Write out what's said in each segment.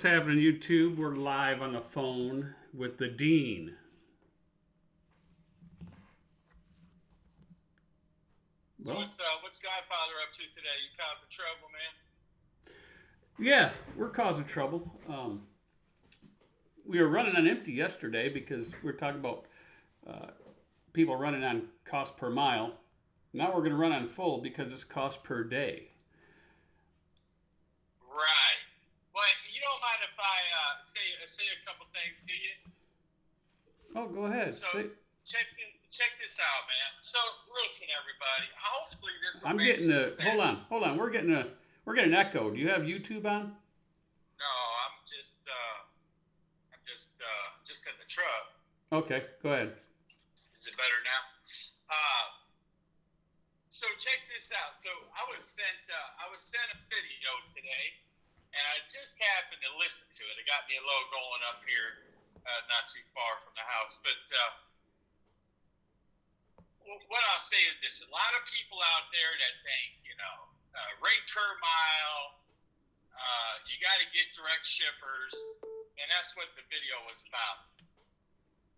happening, YouTube? We're live on the phone with the Dean. So what's Godfather up to today? You causing trouble, man? Yeah, we're causing trouble. We were running on empty yesterday because we were talking about people running on cost per mile. Now we're going to run on full because it's cost per day. Right. Well, you don't mind if I say a couple things, do you? Oh, go ahead. So check this out, man. So listen, everybody. Hopefully this will I'm make getting some sense. hold on. We're getting an echo. Do you have YouTube on? No, I'm just in the truck. Okay, go ahead. Is it better now? So check this out. So I was sent a video today, and I just happened to listen to it. It got me a low going up here, not too far from the house. But what I'll say is this: a lot of people out there that think, rate per mile, you got to get direct shippers, and that's what the video was about.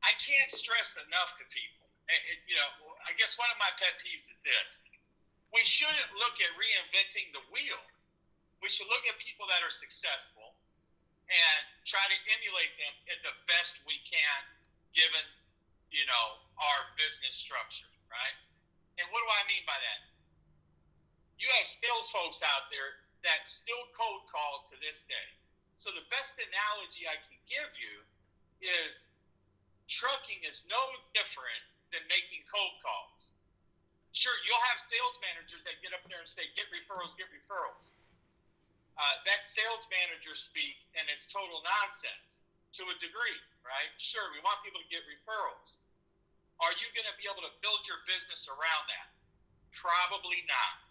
I can't stress enough to people. I guess one of my pet peeves is this: we shouldn't look at reinventing the wheel. We should look at people that are successful and try to emulate them at the best we can, given, our business structure, right? And what do I mean by that? You have sales folks out there that still cold call to this day. So the best analogy I can give you is trucking is no different than making cold calls. Sure, you'll have sales managers that get up there and say, get referrals, get referrals. That's sales manager speak, and it's total nonsense to a degree, right? Sure, we want people to get referrals. Are you going to be able to build your business around that? Probably not.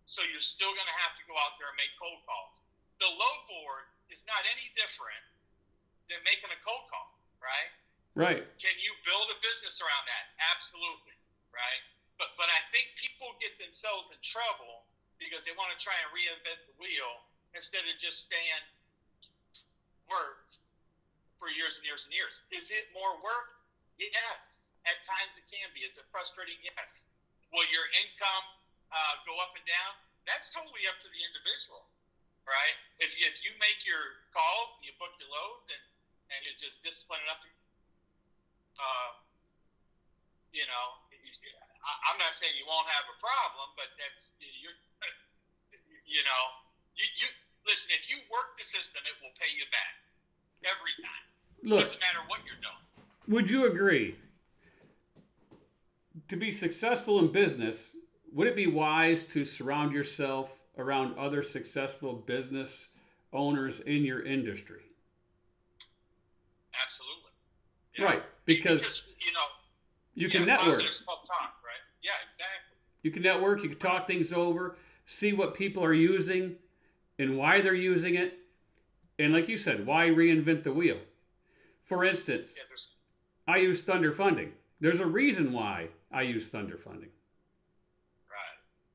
So you're still going to have to go out there and make cold calls. The load board is not any different than making a cold call, right? Right. Can you build a business around that? Absolutely, right? But I think people get themselves in trouble because they want to try and reinvent the wheel instead of just staying worked for years and years and years. Is it more work? Yes. At times it can be. Is it frustrating? Yes. Will your income go up and down? That's totally up to the individual, right? If you make your calls and you book your loads and you're just disciplined enough to, I'm not saying you won't have a problem, but that's you listen. If you work the system, it will pay you back every time. Look, Doesn't matter what you're doing. would you agree? To be successful in business, would it be wise to surround yourself around other successful business owners in your industry? Absolutely. Right, because you can network. Positive self-talk, right? Yeah, exactly. You can network, you can talk things over, see what people are using and why they're using it. And like you said, why reinvent the wheel? For instance, I use Thunder Funding. There's a reason why I use Thunder Funding.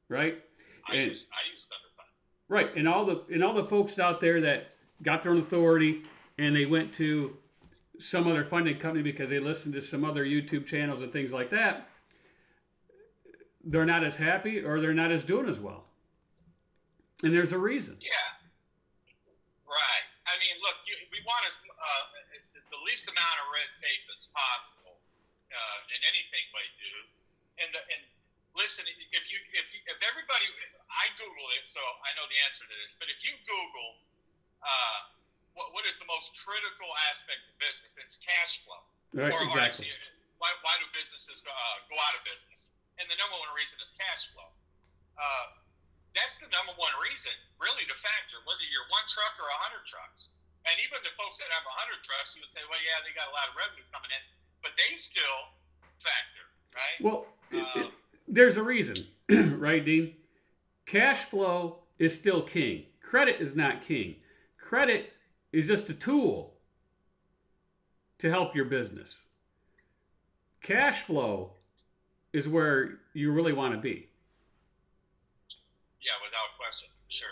Right? I use Thunder Funding. Right. And all the folks out there that got their own authority and they went to some other funding company because they listened to some other YouTube channels and things like that, they're not as happy or they're not as doing as well. And there's a reason. Yeah. Right. I mean, look, we want the least amount of red tape as possible in anything we do. And listen, if everybody, I Google it, so I know the answer to this. But if you Google what is the most critical aspect of business, it's cash flow. Right. Exactly. Or actually, why do businesses go out of business? And the number one reason is cash flow. That's the number one reason, really, to factor, whether you're one truck or 100 trucks. And even the folks that have 100 trucks, you would say, well, yeah, they got a lot of revenue coming in, but they still factor, right? Well, there's a reason, right, Dean? Cash flow is still king. Credit is not king. Credit is just a tool to help your business. Cash flow is where you really want to be. Yeah, without question, sure.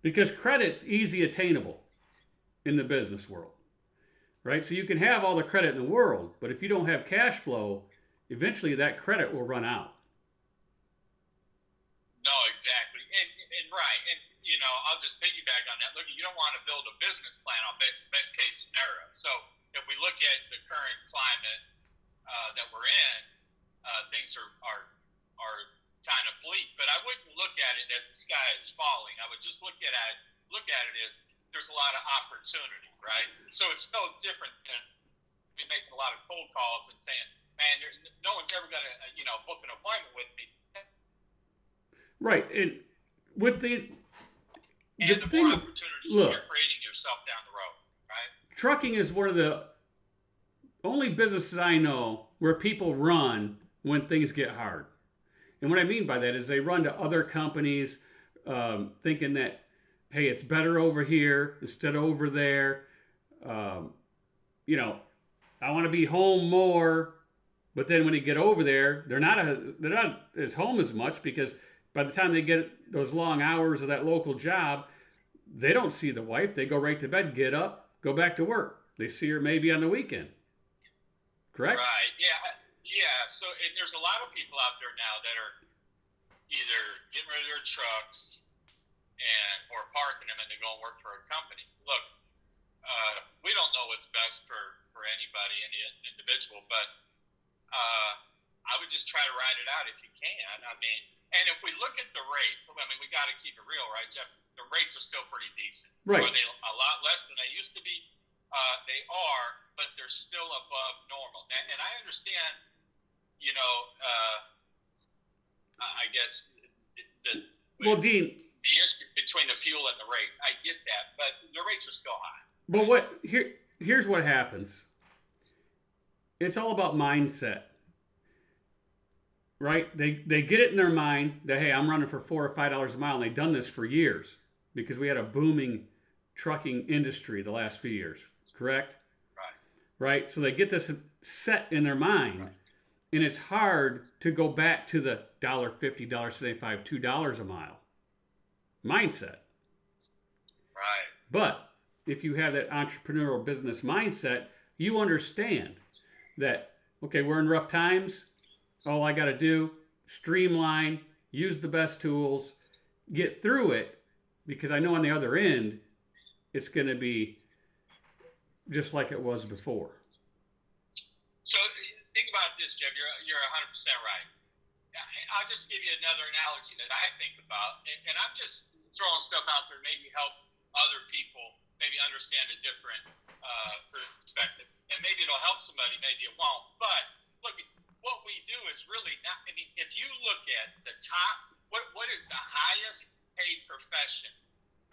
Because credit's easy attainable. in the business world, right? So you can have all the credit in the world, but if you don't have cash flow, eventually that credit will run out. No, exactly. And right. And, I'll just piggyback on that. Look, you don't want to build a business plan on best case scenario. So if we look at the current climate that we're in, things are kind of bleak. But I wouldn't look at it as the sky is falling. I would just look at it as there's a lot of opportunity, right? So it's no different than me making a lot of cold calls and saying, man, no one's ever going to, book an appointment with me. Right. And with the more opportunities you're creating yourself down the road, right? Trucking is one of the only businesses I know where people run when things get hard. And what I mean by that is they run to other companies thinking that, hey, it's better over here instead of over there. I want to be home more. But then when they get over there, they're not as home as much, because by the time they get those long hours of that local job, they don't see the wife. They go right to bed, get up, go back to work. They see her maybe on the weekend. Correct? Right. Yeah. So and there's a lot of people out there now that are either getting rid of their trucks or parking them and they go and work for a company. Look, we don't know what's best for anybody, any individual, but I would just try to ride it out if you can. I mean, and if we look at the rates, we got to keep it real, right, Jeff? The rates are still pretty decent. Right. Are they a lot less than they used to be? They are, but they're still above normal. And I understand, I guess Dean, the issue between the fuel and the rates. I get that, but the rates are still high. But here's what happens. It's all about mindset. Right? They get it in their mind that, hey, I'm running for $4 or $5 a mile, and they've done this for years because we had a booming trucking industry the last few years. Correct? Right? So they get this set in their mind, and it's hard to go back to the $1.50, $1.75, $2 a mile mindset. Right. But if you have that entrepreneurial business mindset, you understand that, okay, we're in rough times. All I got to do, streamline, use the best tools, get through it, because I know on the other end, it's going to be just like it was before. So think about this, Jeff. You're 100% right. I'll just give you another analogy that I think about, and I'm just throwing stuff out there to maybe help other people maybe understand a different perspective. And maybe it'll help somebody, maybe it won't. But look, what we do is really not, if you look at the top, what is the highest paid profession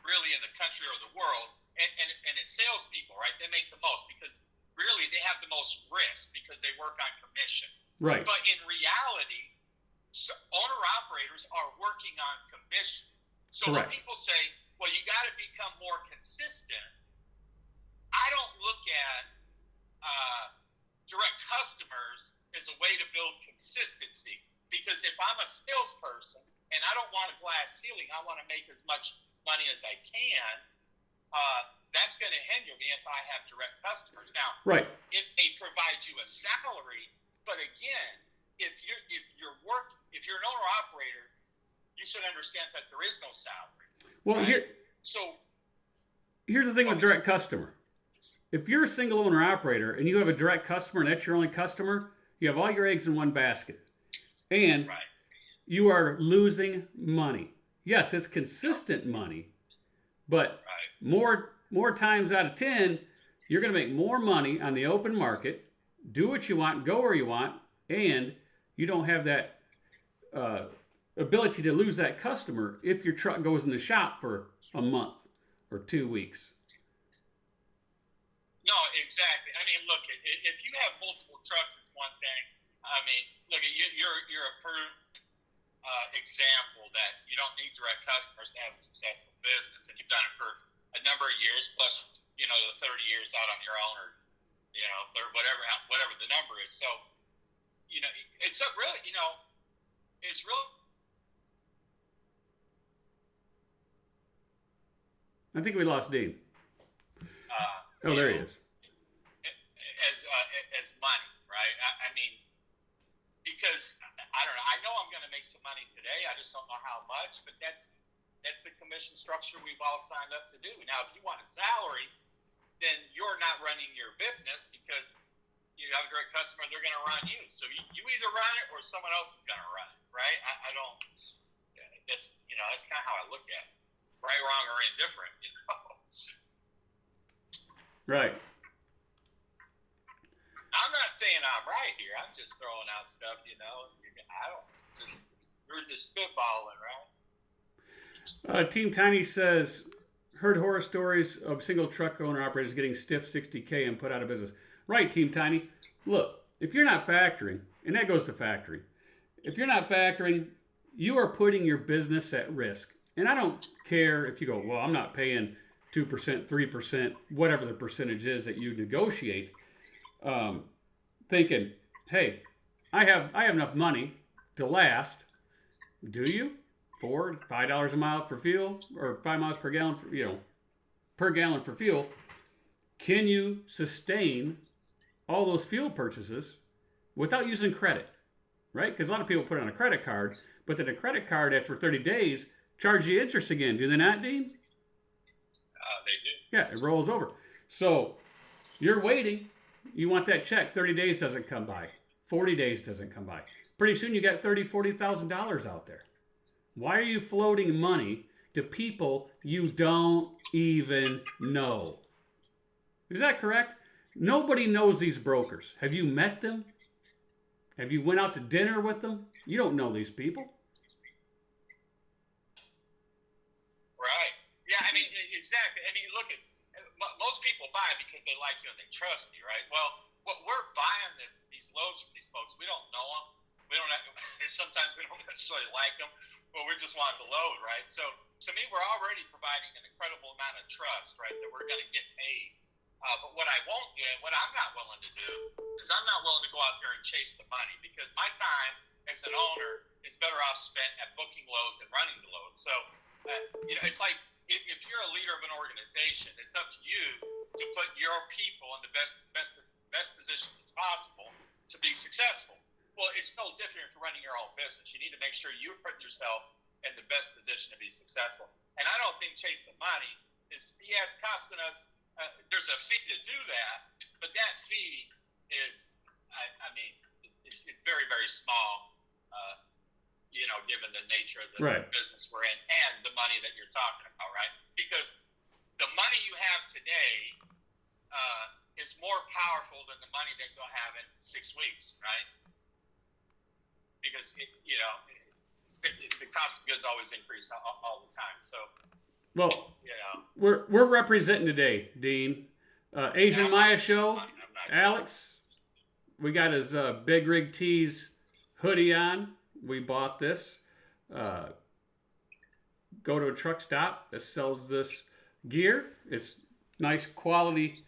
really in the country or the world, and it's salespeople, right? They make the most because really they have the most risk because they work on commission. Right. But in reality, owner-operators are working on commission. So Correct. when people say, well, you got to become more consistent, I don't look at direct customers as a way to build consistency. Because if I'm a salesperson and I don't want a glass ceiling, I want to make as much money as I can, that's going to hinder me if I have direct customers. Now, right. If they provide you a salary, but again, if you're an owner operator, you should understand that there is no salary. Well, right? here's the thing with direct customer. If you're a single owner operator and you have a direct customer and that's your only customer, you have all your eggs in one basket. And right. You are losing money. Yes, it's consistent money, but right. more times out of 10, you're going to make more money on the open market, do what you want, go where you want, and you don't have that ability to lose that customer if your truck goes in the shop for a month or 2 weeks. No, exactly. Look, if you have multiple trucks, it's one thing. Look, you're a proof example that you don't need direct customers to have a successful business, and you've done it for a number of years, plus, the 30 years out on your own, or, or whatever the number is. So, it's a really, it's really. I think we lost Dean. Oh, there he is. As money, right? I mean, because I don't know. I know I'm going to make some money today. I just don't know how much. But that's the commission structure we've all signed up to do. Now, if you want a salary, then you're not running your business because you have a great customer. They're going to run you. So you either run it or someone else is going to run it, right? I don't. That's that's kind of how I look at it. Right, wrong, or indifferent. Right. I'm not saying I'm right here. I'm just throwing out stuff, we're just spitballing, right? Team Tiny says, heard horror stories of single truck owner operators getting stiff $60K and put out of business. Right, Team Tiny. Look, if you're not factoring, and that goes to factoring, if you're not factoring, you are putting your business at risk. And I don't care if you go, well, I'm not paying 2%, 3%, whatever the percentage is that you negotiate. Thinking, hey, I have enough money to last. Do you? $4, $5 a mile for fuel, or 5 miles per gallon, per gallon for fuel. Can you sustain all those fuel purchases without using credit, right? Because a lot of people put on a credit card, but then a credit card after 30 days charge you interest again. Do they not, Dean? They do. Yeah, it rolls over. So you're waiting. You want that check. 30 days doesn't come by. 40 days doesn't come by. Pretty soon you got $30,000, $40,000 out there. Why are you floating money to people you don't even know? Is that correct? Nobody knows these brokers. Have you met them? Have you went out to dinner with them? You don't know these people. Right. Yeah, I mean, exactly. I mean, look at most people buy because they like you and they trust you, right? Well, what we're buying these loads from these folks, we don't know them. We don't have, sometimes we don't necessarily like them, but we just want the load, right? So to me, we're already providing an incredible amount of trust, right, that we're going to get paid. But what I won't do, and what I'm not willing to do, is I'm not willing to go out there and chase the money, because my time as an owner is better off spent at booking loads and running the loads. So, it's like if you're a leader of an organization, it's up to you to put your people in the best position as possible to be successful. Well, it's no different if you're running your own business. You need to make sure you put yourself in the best position to be successful. And I don't think chasing money is, it's costing us. There's a fee to do that, but that fee is, it's very, very small, given the nature of the business we're in and the money that you're talking about, right? Because the money you have today is more powerful than the money that you'll have in 6 weeks, right? Because, the cost of goods always increase all the time. So, well, we're representing today, Dean. Asian Maya Show, Alex, we got his Big Rig Tees hoodie on. We bought this. Go to a truck stop that sells this gear. It's nice quality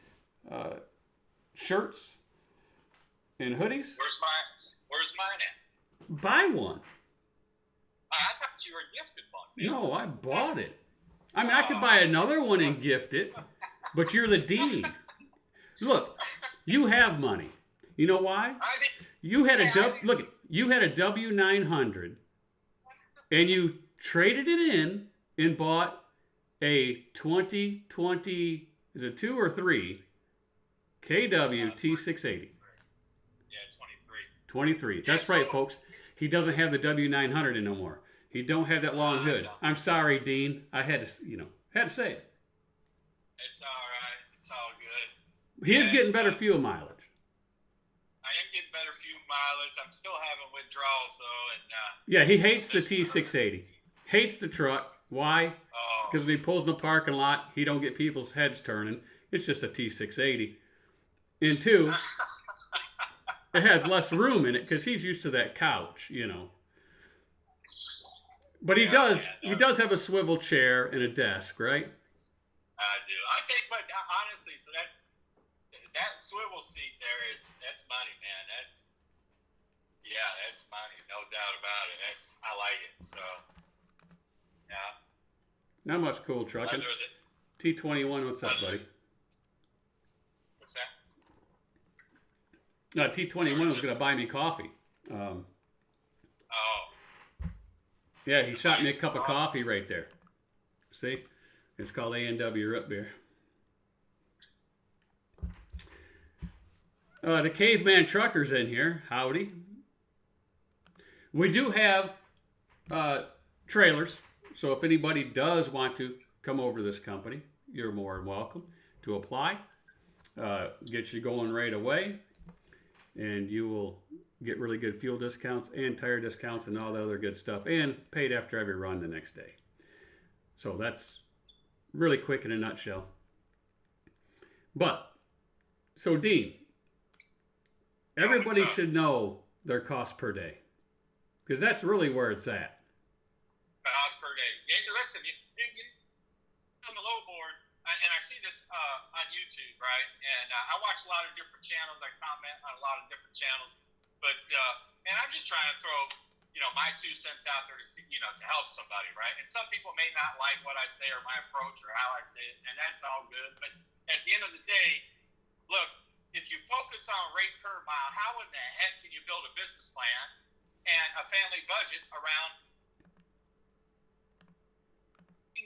shirts and hoodies. Where's mine at? Buy one. I thought you were gifted one. No, I bought it. I mean, I could buy another one and gift it, but you're the dean. Look, you have money. You know why? You had you had a W900, and you traded it in and bought a 2020, is it 2 or 3, KW T680. Yeah, 23. That's right, folks. He doesn't have the W900 no more. He don't have that long hood. I'm sorry, Dean. I had to, say it. It's all right. It's all good. He is getting better fuel mileage. I am getting better fuel mileage. I'm still having withdrawals, though. And yeah, he hates the T680. Hates the truck. Why? Because when he pulls in the parking lot, he don't get people's heads turning. It's just a T680. And 2, it has less room in it because he's used to that couch, But he does have a swivel chair and a desk, right? I do. Honestly, so that swivel seat there that's money, man. That's money, no doubt about it. I like it. So, yeah. Not much cool trucking. T21, what's up, buddy? T21 was going to buy me coffee. Oh, Yeah, he shot me a nice. cup of coffee right there. See? It's called A&W root beer. The caveman trucker's in here. Howdy. We do have trailers, so if anybody does want to come over to this company, you're more than welcome to apply. Get you going right away, and you will get really good fuel discounts and tire discounts and all the other good stuff, and paid after every run the next day. So that's really quick in a nutshell. But, so Dean, everybody should know their cost per day, because that's really where it's at. Miles per day. Yeah, listen, you on the low board, and I see this on YouTube, right? And I watch a lot of different channels. I comment on a lot of different channels, but and I'm just trying to throw my 2 cents out there to see, to help somebody, right? And some people may not like what I say or my approach or how I say it, and that's all good. But at the end of the day, look, if you focus on rate per mile, how in the heck can you build a business plan and a family budget around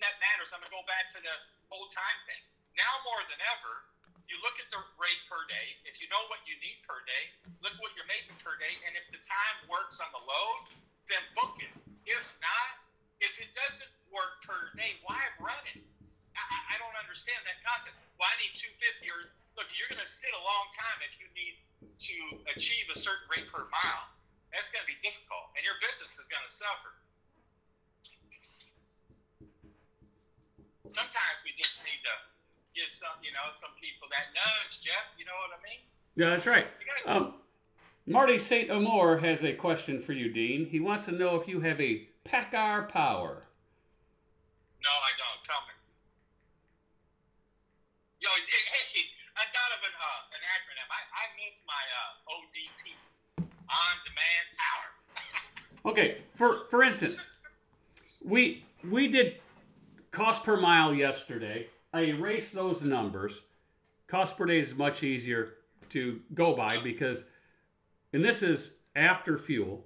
that matters? I'm going to go back to the whole time thing. Now more than ever, you look at the rate per day. If you know what you need per day, look what you're making per day. And if the time works on the load, then book it. If not, if it doesn't work per day, why run it? I don't understand that concept. Well, I need 250 or look, you're going to sit a long time if you need to achieve a certain rate per mile. That's going to be difficult, and your business is going to suffer. Sometimes we just need to give some people that nudge, Jeff. You know what I mean? Yeah, that's right. Marty St. Amour has a question for you, Dean. He wants to know if you have a PACCAR power. No, I don't. Cummins. Yo, hey, I thought of an acronym. I miss my ODP, on-demand power. Okay, for instance, we did cost per mile yesterday. I erased those numbers. Cost per day is much easier to go by because, and this is after fuel,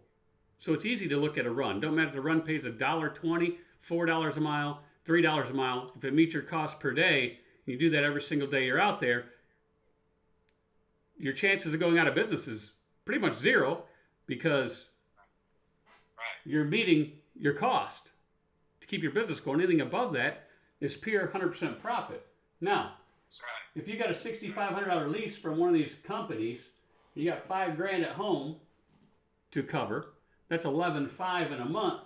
so it's easy to look at a run. Don't matter if the run pays $1.20, $4 a mile, $3 a mile. If it meets your cost per day, you do that every single day you're out there, your chances of going out of business is pretty much zero because you're meeting your cost to keep your business going. Anything above that is pure 100% profit. Now, if you got a $6,500 lease from one of these companies, you got $5,000 at home to cover. That's $11,500 in a month.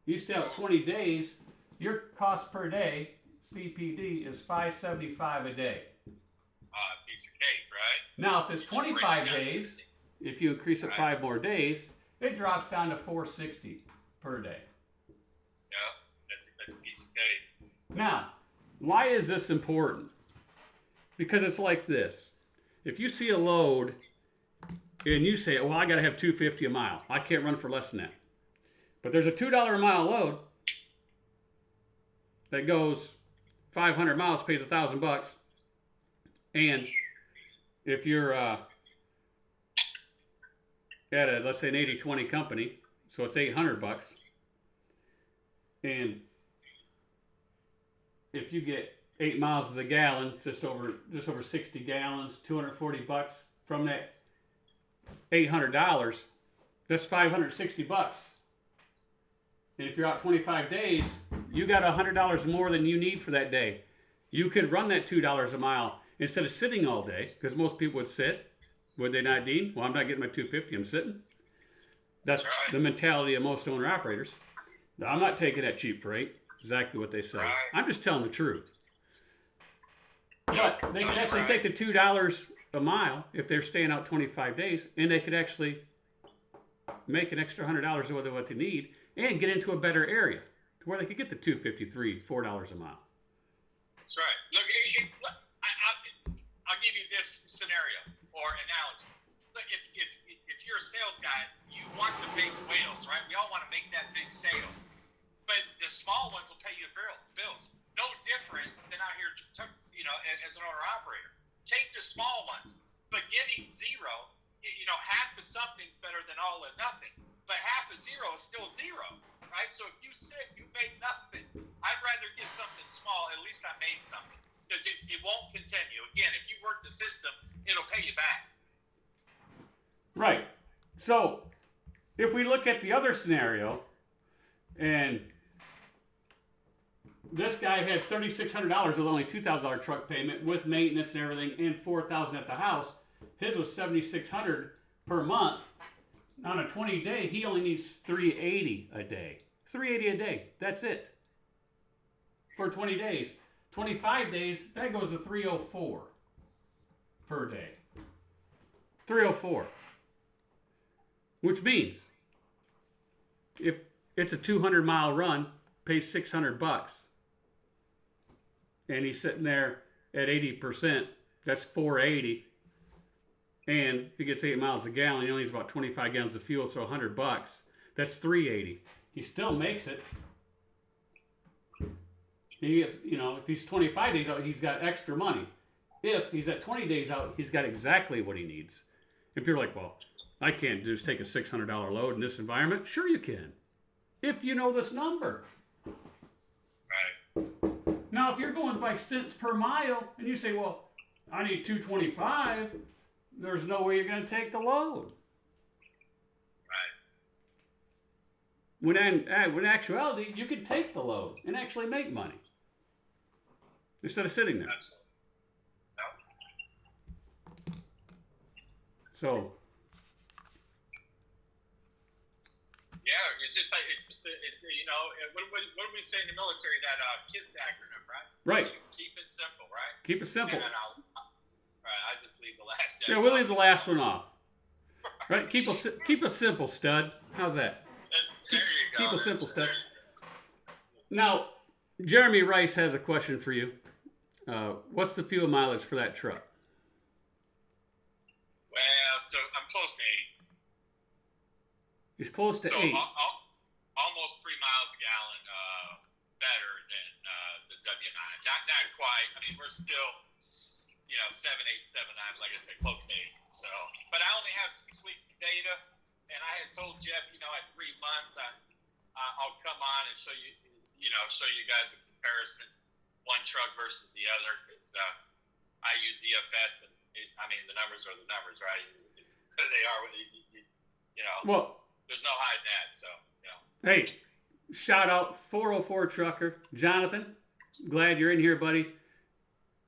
You stay out 20 days. Your cost per day, CPD, is $575 a day. Piece of cake, right? Now, if it's 25 days, if you increase it 5 more days, it drops down to $460 per day. Yeah, that's a piece of cake. Now, why is this important? Because it's like this. If you see a load and you say, well, I got to have $250 a mile. I can't run for less than that. But there's a $2 a mile load that goes 500 miles, pays $1,000. And if you're at let's say an 80-20 company, so it's $800. And if you get 8 miles a gallon, just over 60 gallons, $240 from that $800, that's $560. And if you're out 25 days, you got $100 more than you need for that day. You could run that $2 a mile instead of sitting all day, because most people would sit. Would they not, Dean? Well, I'm not getting my $250, I'm sitting. That's the mentality of most owner-operators. I'm not taking that cheap freight, exactly what they say. I'm just telling the truth. But they could actually take the $2 a mile if they're staying out 25 days, and they could actually make an extra $100 over what they need and get into a better area to where they could get the $253, $4 a mile. That's right. Look, I'll give you this scenario or analogy. Look, if you're a sales guy, you want the big whales, right? We all want to make that big sale. But the small ones will pay you bills. No different than out here, as an owner-operator. Take the small ones, but getting zero, all or nothing. But half a zero is still zero, right? So if you sit, you make nothing. I'd rather get something small. At least I made something, because it won't continue. Again, if you work the system, it'll pay you back. Right. So if we look at the other scenario, and this guy had $3,600 with only $2,000 truck payment with maintenance and everything, and $4,000 at the house. His was $7,600 per month. On a 20-day, he only needs $380 a day. $380 a day. That's it. For 20 days. 25 days, that goes to $304 per day. $304. Which means if it's a 200-mile run, pays $600, and he's sitting there at 80%, that's $480. And if he gets 8 miles a gallon, he only needs about 25 gallons of fuel, so $100. That's $380. He still makes it. He gets, if he's 25 days out, he's got extra money. If he's at 20 days out, he's got exactly what he needs. And people are like, well, I can't just take a $600 load in this environment. Sure you can, if you know this number. Right. Now, if you're going by cents per mile, and you say, well, I need $2.25, there's no way you're going to take the load. Right. When in actuality, you could take the load and actually make money instead of sitting there. Absolutely. No. So, yeah, it's just like it's what do we say in the military? That KISS acronym, right? right. Keep it simple, right? Keep it simple. And then I just leave the last. Yeah, we'll leave the last one off. Right? Keep it simple, stud. How's that? There you go. Keep it simple, stud. Now, Jeremy Rice has a question for you. What's the fuel mileage for that truck? Well, so I'm close to 8. He's close to 8. Almost 3 miles a gallon better than the W9. Not quite. I mean, we're still, 7, 8, 7, 9. Like I said, close to 8. So, but I only have 6 weeks of data, and I had told Jeff, at 3 months, I'll come on and show you, show you guys a comparison, one truck versus the other, because I use EFS, and the numbers are the numbers, right? They are, Well, there's no hiding that, so, Hey, shout out 404 Trucker. Jonathan, glad you're in here, buddy.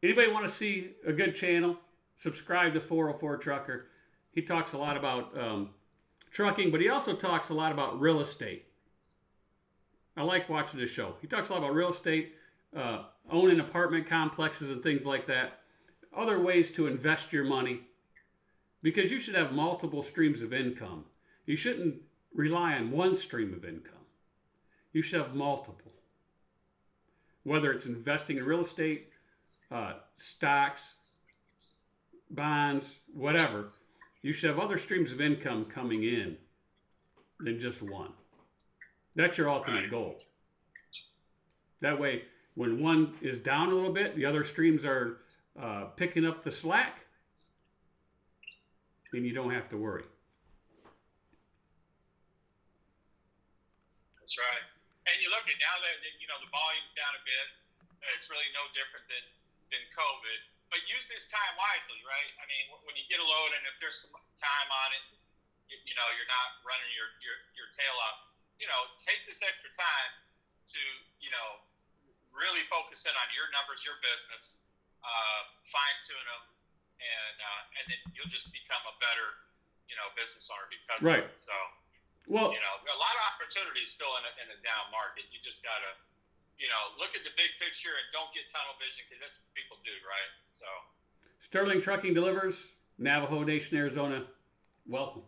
Anybody want to see a good channel? Subscribe to 404 Trucker. He talks a lot about trucking, but he also talks a lot about real estate. I like watching this show. He talks a lot about real estate, owning apartment complexes and things like that. Other ways to invest your money, because you should have multiple streams of income. You shouldn't rely on one stream of income. You should have multiple. Whether it's investing in real estate, stocks, bonds, whatever, you should have other streams of income coming in than just one. That's your ultimate goal. That way, when one is down a little bit, the other streams are picking up the slack, and you don't have to worry. That's right. And you look at now that the volume's down a bit, it's really no different than COVID. But use this time wisely, right? I mean, when you get a load, and if there's some time on it, you're not running your tail off. Take this extra time to really focus in on your numbers, your business, fine tune them, and then you'll just become a better business owner because right. of it. So. Well, a lot of opportunities still in a down market. You just got to, look at the big picture and don't get tunnel vision, because that's what people do, right? So. Sterling Trucking delivers, Navajo Nation, Arizona. Welcome.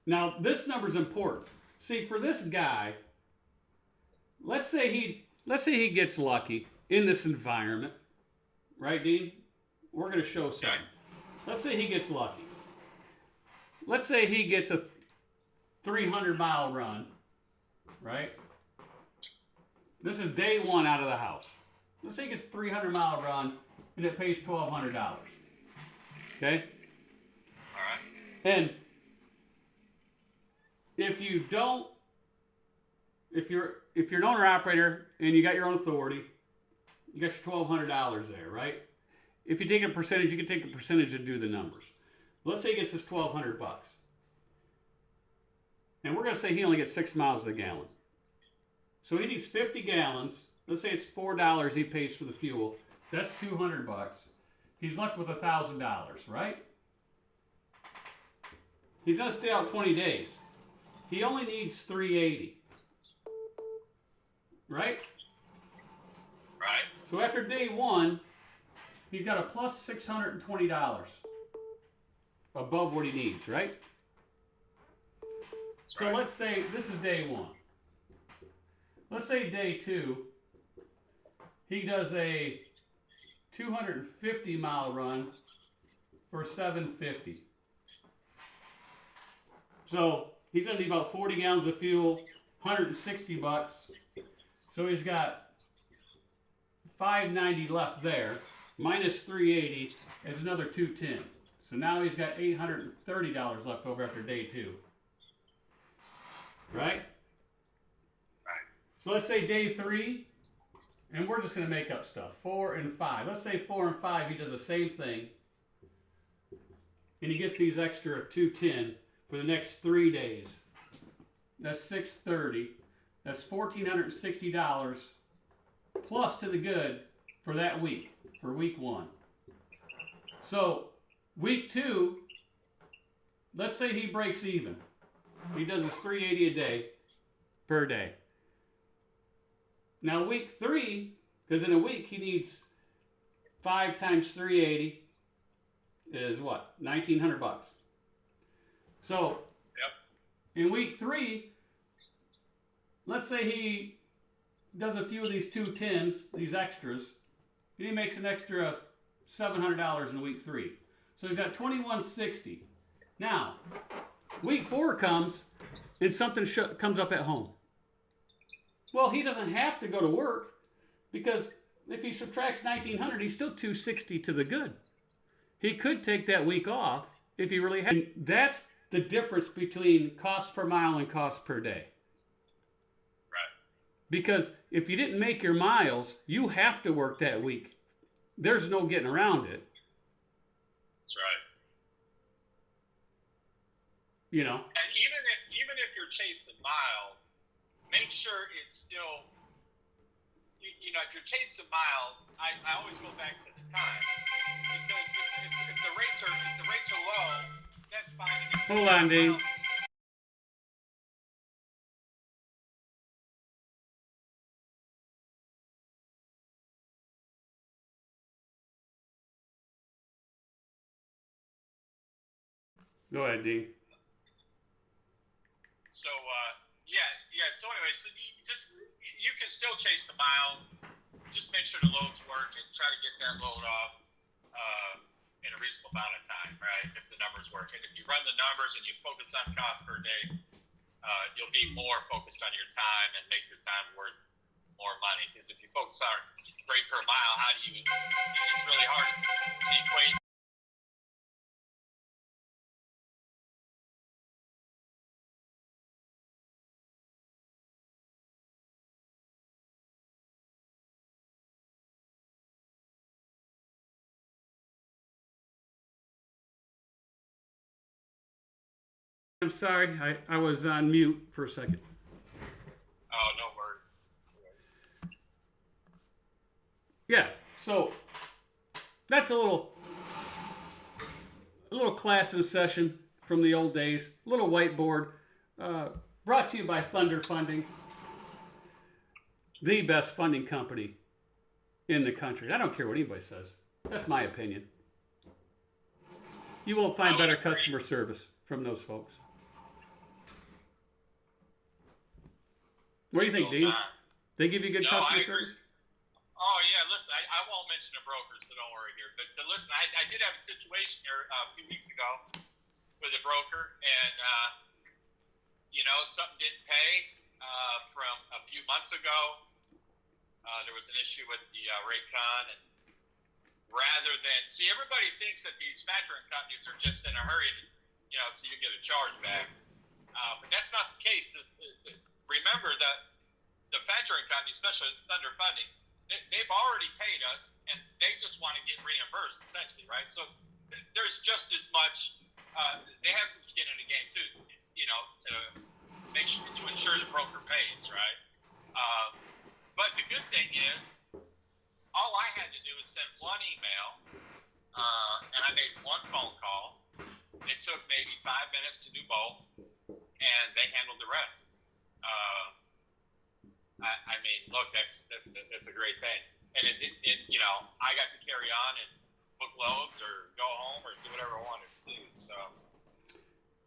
Now, this number is important. See, for this guy, let's say he gets lucky in this environment, right, Dean? We're going to show something. Okay. Let's say he gets lucky. Let's say he gets a 300-mile run, right? This is day one out of the house. Let's say he gets a 300-mile run, and it pays $1,200. Okay? All right. And if you don't, if you're an owner operator and you got your own authority, you got your $1,200 there, right? If you take a percentage, you can take a percentage and do the numbers. Let's say he gets this $1,200, and we're going to say he only gets 6 miles a gallon. So he needs 50 gallons. Let's say it's $4 he pays for the fuel. That's $200. He's left with $1,000, right? He's going to stay out 20 days. He only needs $380, right? Right. So after day 1, he's got a plus $620 above what he needs, right? So let's say this is day 1. Let's say day 2, he does a 250 mile run for $750. So he's gonna need about 40 gallons of fuel, $160. So he's got $590 left there, minus $380 is another $210. So now he's got $830 left over after day 2. Right? So let's say day 3, and we're just going to make up stuff. 4 and 5. Let's say 4 and 5, he does the same thing, and he gets these extra $210 for the next 3 days. That's $630. That's $1,460 plus to the good for that week, for week 1. So week 2, let's say he breaks even. He does his $380 a day per day. Now week 3, because in a week he needs 5 times 380 is what? $1,900. So in week 3, let's say he does a few of these 210s, these extras, and he makes an extra $700 in week 3. So he's got $2,160. Now, week 4 comes and something comes up at home. Well, he doesn't have to go to work because if he subtracts $1,900, he's still $260 to the good. He could take that week off if he really had. And that's the difference between cost per mile and cost per day. Right. Because if you didn't make your miles, you have to work that week. There's no getting around it. That's right. You know. And even if you're chasing miles, make sure it's still, you know, if you're chasing miles, I always go back to the time, because if the rates are low, that's fine. Hold on, Dean. Go ahead, Dean. So So anyway, so you can still chase the miles. Just make sure the loads work and try to get that load off in a reasonable amount of time, right? If the numbers work, and if you run the numbers and you focus on cost per day, you'll be more focused on your time and make your time worth more money. Because if you focus on rate per mile, how do you? It's really hard to equate. I'm sorry, I was on mute for a second. Oh, no worries. Yeah, so that's a little class in session from the old days. A little whiteboard, brought to you by Thunder Funding, the best funding company in the country. I don't care what anybody says. That's my opinion. You won't find better customer service from those folks. What do you think, Dean? They give you good customer service? Oh, yeah, listen, I won't mention a broker, so don't worry here. But listen, I did have a situation here a few weeks ago with a broker, and, something didn't pay from a few months ago. There was an issue with the Raycon, and rather than, see, everybody thinks that these factoring companies are just in a hurry to, so you get a charge back. But that's not the case. Remember that the factoring company, especially Thunder Funding, they've already paid us, and they just want to get reimbursed, essentially, right? So there's just as much. They have some skin in the game too, to make sure to ensure the broker pays, right? But the good thing is, all I had to do was send one email, and I made one phone call. It took maybe 5 minutes to do both, and they handled the rest. I mean, look, that's a great thing, and it I got to carry on and book loads or go home or do whatever I wanted to do. So,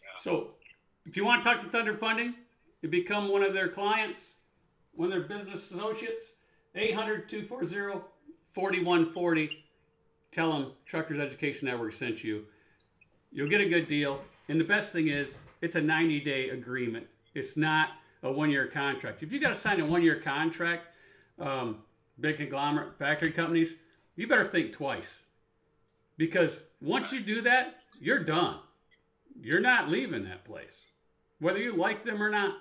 yeah. So, if you want to talk to Thunder Funding, you become one of their clients, one of their business associates. 800-240-4140. Tell them Truckers Education Network sent you. You'll get a good deal, and the best thing is, it's a 90-day agreement. It's not a one-year contract. If you got to sign a one-year contract, big conglomerate factory companies, you better think twice. Because once you do that, you're done. You're not leaving that place. Whether you like them or not,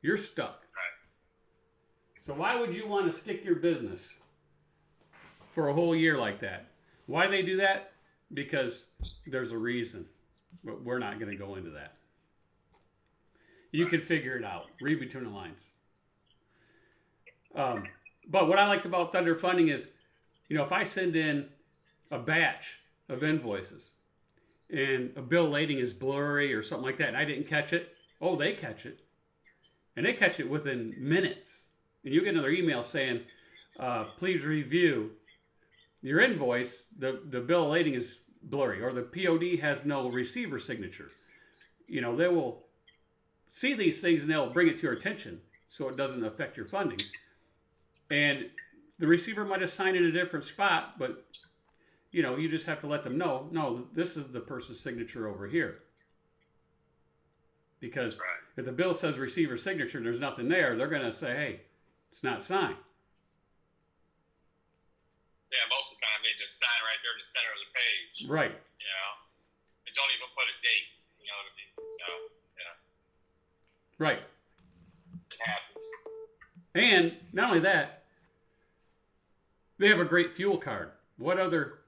you're stuck. So why would you want to stick your business for a whole year like that? Why do they do that? Because there's a reason. But we're not going to go into that. You can figure it out. Read between the lines. But what I liked about Thunder Funding is, if I send in a batch of invoices and a bill lading is blurry or something like that, and I didn't catch it, they catch it. And they catch it within minutes. And you get another email saying, please review your invoice. The bill lading is blurry, or the POD has no receiver signature. They will see these things and they'll bring it to your attention so it doesn't affect your funding. And the receiver might have signed in a different spot, but you just have to let them know, no, this is the person's signature over here. Because if the bill says receiver signature and there's nothing there, they're going to say, hey, it's not signed. Yeah, most of the time they just sign right there in the center of the page. Right. And don't even put a date. You know what I mean? So, yeah. Right. It happens. And not only that, they have a great fuel card. What other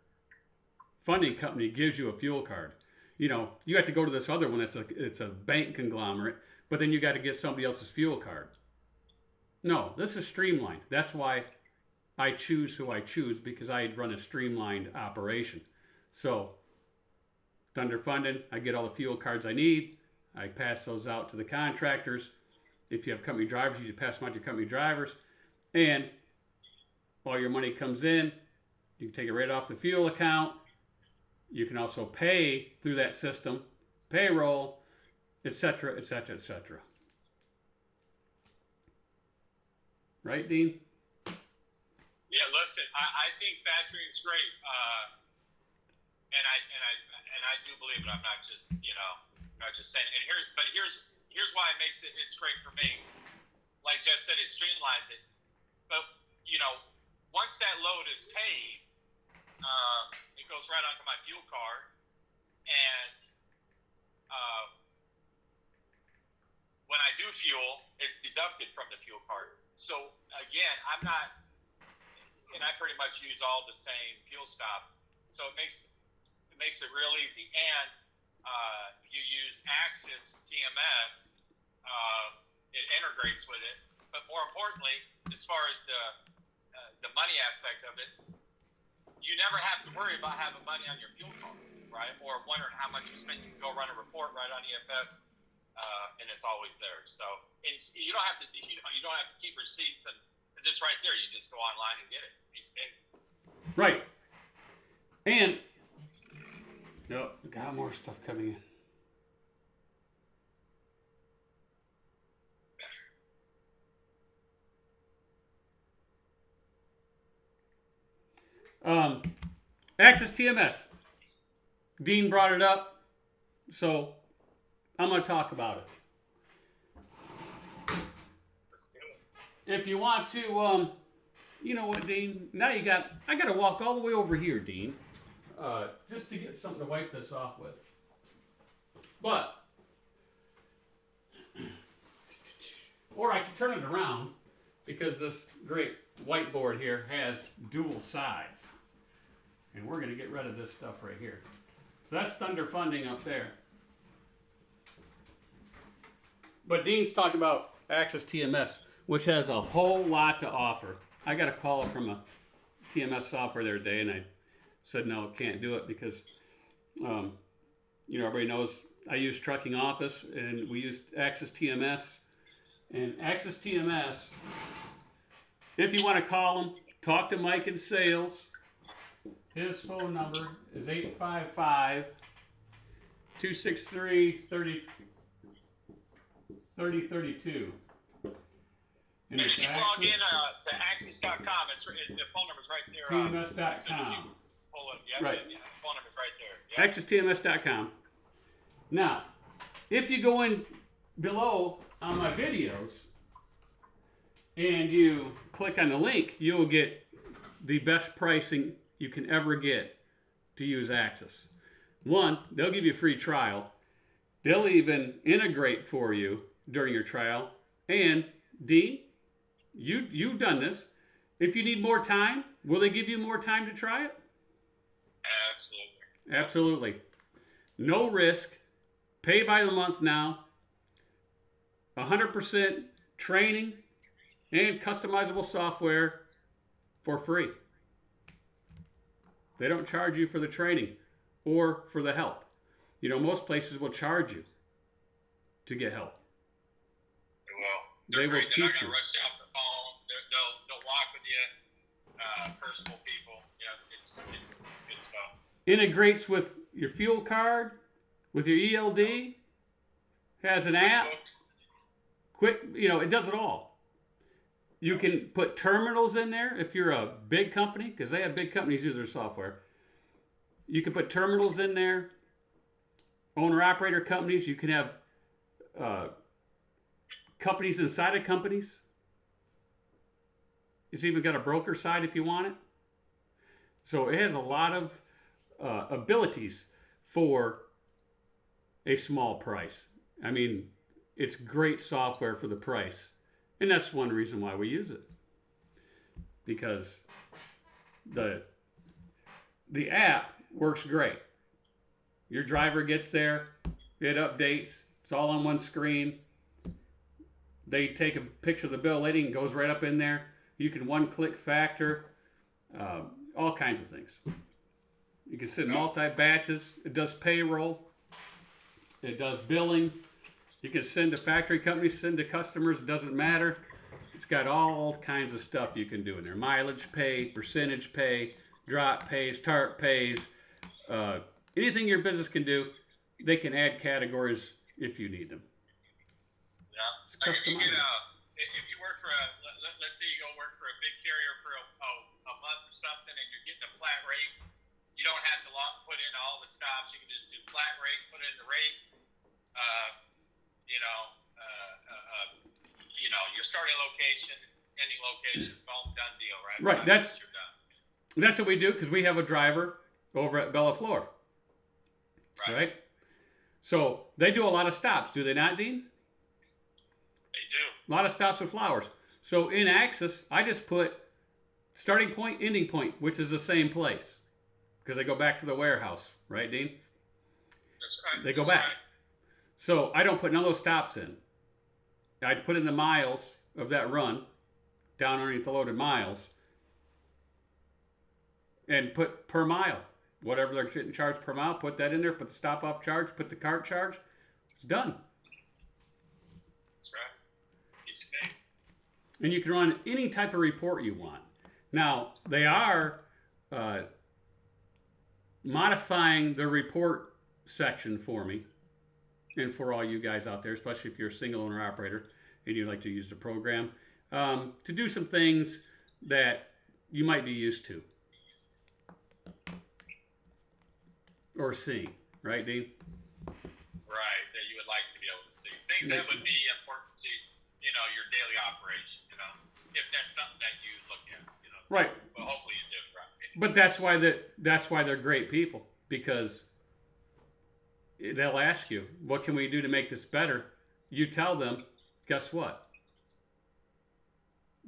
funding company gives you a fuel card? You have to go to this other one it's a bank conglomerate, but then you got to get somebody else's fuel card. No, this is streamlined. That's why I choose who I choose, because I run a streamlined operation. So, Thunder Funding, I get all the fuel cards I need. I pass those out to the contractors. If you have company drivers, you pass them out to your company drivers. And all your money comes in. You can take it right off the fuel account. You can also pay through that system, payroll, etc., etc., etc. Right, Dean? Yeah, listen, I think factoring is great, and I do believe it. I'm not just saying. And here's why it makes it's great for me. Like Jeff said, it streamlines it. But once that load is paid, it goes right onto my fuel card, and when I do fuel, it's deducted from the fuel card. So again, I'm not, and I pretty much use all the same fuel stops. So it makes it real easy. And if you use AXISTMS, it integrates with it. But more importantly, as far as the money aspect of it, you never have to worry about having money on your fuel card, right? Or wondering how much you spent. You can go run a report right on EFS. And it's always there. So you don't have to keep receipts, and because it's right there, you just go online and get it. Right. And got more stuff coming in. AXISTMS. Dean brought it up, so I'm going to talk about it. If you want to, you know what, Dean? Now I got to walk all the way over here, Dean, just to get something to wipe this off with. But Or I can turn it around because this great whiteboard here has dual sides. And we're going to get rid of this stuff right here. So that's Thunder Funding up there. But Dean's talking about AXISTMS, which has a whole lot to offer. I got a call from a TMS software the other day, and I said, no, can't do it because, everybody knows I use Trucking Office, and we use AXISTMS. And AXISTMS, if you want to call them, talk to Mike in sales. His phone number is 855-263-3032. And if it's you log in to Axis.com, the phone number's right there. TMS.com. Pull it. Yep, Right. Yeah, the phone number's right there. Yep. AXISTMS.com. Now, if you go in below on my videos and you click on the link, you'll get the best pricing you can ever get to use Axis. One, they'll give you a free trial. They'll even integrate for you during your trial. And Dean, you've done this. If you need more time, will they give you more time to try it? Absolutely. Absolutely. No risk. Pay by the month now. 100% training and customizable software for free. They don't charge you for the training or for the help. Most places will charge you to get help. Well, they will great. teach They're not you. going to rush you off the phone. They'll walk with you. Personal people. It's good stuff. Integrates with your fuel card, with your ELD. Has an app. Quick, it does it all. You can put terminals in there if you're a big company, because they have big companies use their software. You can put terminals in there. Owner-operator companies. You can have companies inside of companies. It's even got a broker side if you want it. So it has a lot of abilities for a small price. I mean, it's great software for the price. And that's one reason why we use it. Because the app works great. Your driver gets there, it updates, it's all on one screen. They take a picture of the bill of lading and goes right up in there. You can one-click factor, all kinds of things. You can set multi-batches. It does payroll. It does billing. You can send to factory companies, send to customers. It doesn't matter. It's got all kinds of stuff you can do in there. Mileage pay, percentage pay, drop pays, TARP pays. Anything your business can do, they can add categories if you need them. Yeah. It's customizable. If you work for let's say you go work for a big carrier for a month or something, and you're getting a flat rate, you don't have to put in all the stops. You can just do flat rate, put in the rate. Your starting location, ending location, boom, done deal, right? Right. That's what we do because we have a driver over at Bella Flor. Right? So they do a lot of stops, do they not, Dean? They do. A lot of stops with flowers. So in Axis, I just put starting point, ending point, which is the same place because they go back to the warehouse, right, Dean? That's right. They go back. Right. So I don't put none of those stops in. I put in the miles of that run down underneath the loaded miles and put per mile. Whatever they're getting charged per mile, put that in there, put the stop off charge, put the cart charge. It's done. That's right. Piece of cake. And you can run any type of report you want. Now, they are modifying the report section for me and for all you guys out there, especially if you're a single owner operator and you like to use the program, to do some things that you might be used to or seeing, right, Dean? Right, that you would like to be able to see. Things that would be important to, your daily operation, if that's something that you look at, Right. Well, hopefully you do, right? But that's why they're great people, because they'll ask you, what can we do to make this better? You tell them, guess what?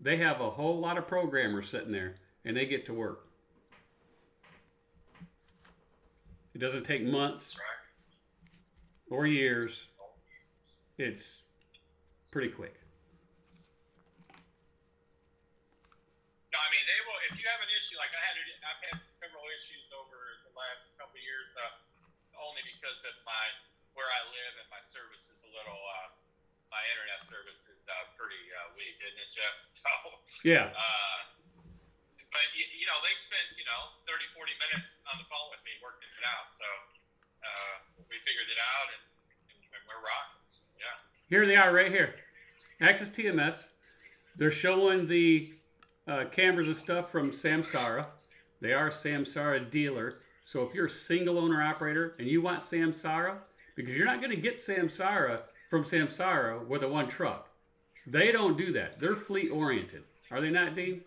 they have a whole lot of programmers sitting there, and they get to work. It doesn't take months or years. It's pretty quick. No, I mean they will. If you have an issue, like I've had several issues over the last couple of years, only because of where I live and my service is a little. My internet service is pretty weak, isn't it, Jeff? So yeah. But you know, they spent 30, 40 minutes on the phone with me working it out. So we figured it out, and we're rocking. So, yeah. Here they are right here. AXISTMS. They're showing the cameras and stuff from Samsara. They are a Samsara dealer. So if you're a single owner operator and you want Samsara, because you're not going to get Samsara from Samsara with a one truck. They don't do that. They're fleet oriented. Are they not, Dean?